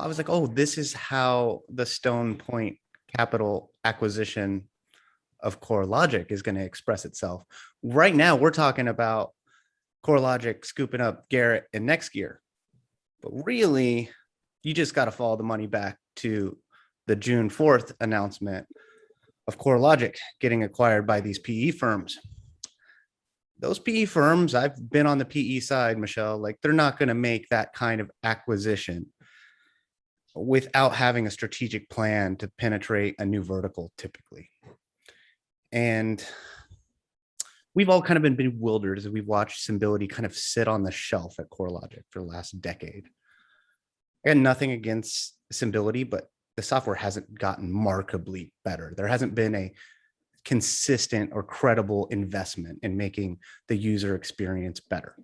was like, oh, this is how the Stone Point Capital acquisition of CoreLogic is going to express itself. Right now, we're talking about CoreLogic scooping up Garrett in next year. But really, you just got to follow the money back to the June 4th announcement of CoreLogic getting acquired by these PE firms. Those PE firms, I've been on the PE side, Michelle, like they're not going to make that kind of acquisition without having a strategic plan to penetrate a new vertical typically. And we've all kind of been bewildered as we've watched Symbility kind of sit on the shelf at CoreLogic for the last decade. And nothing against Symbility, but the software hasn't gotten markedly better. There hasn't been a consistent or credible investment in making the user experience better,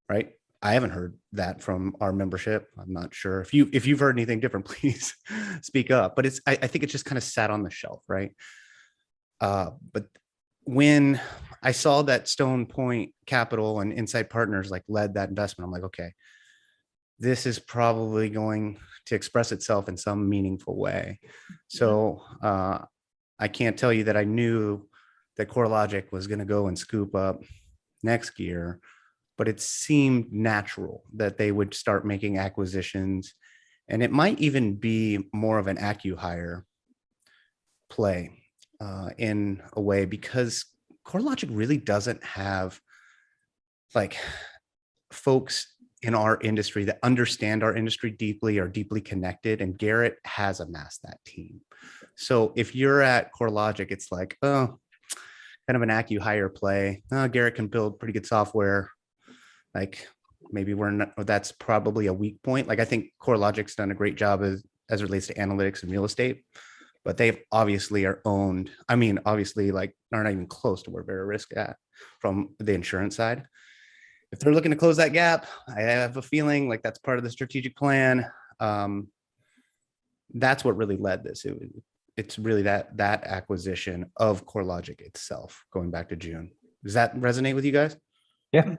right? I haven't heard that from our membership. I'm not sure if you've heard anything different, please speak up. But I think it's just kind of sat on the shelf, right? But when I saw that Stone Point Capital and Insight Partners like led that investment, I'm like, okay, this is probably going to express itself in some meaningful way. So I can't tell you that I knew that CoreLogic was going to go and scoop up next year, but it seemed natural that they would start making acquisitions, and it might even be more of an acqui-hire play in a way, because CoreLogic really doesn't have like folks in our industry that understand our industry deeply, are deeply connected, and Garrett has amassed that team. So if you're at CoreLogic, it's like, oh, kind of an acqui-hire play. Oh, Garrett can build pretty good software. Like maybe we're not, that's probably a weak point. Like I think CoreLogic's done a great job as it relates to analytics and real estate, but they obviously are owned. I mean, obviously like are not even close to where Verisk at from the insurance side. If they're looking to close that gap, I have a feeling like that's part of the strategic plan. That's what really led this. It's really that acquisition of CoreLogic itself, going back to June. Does that resonate with you guys? Yeah,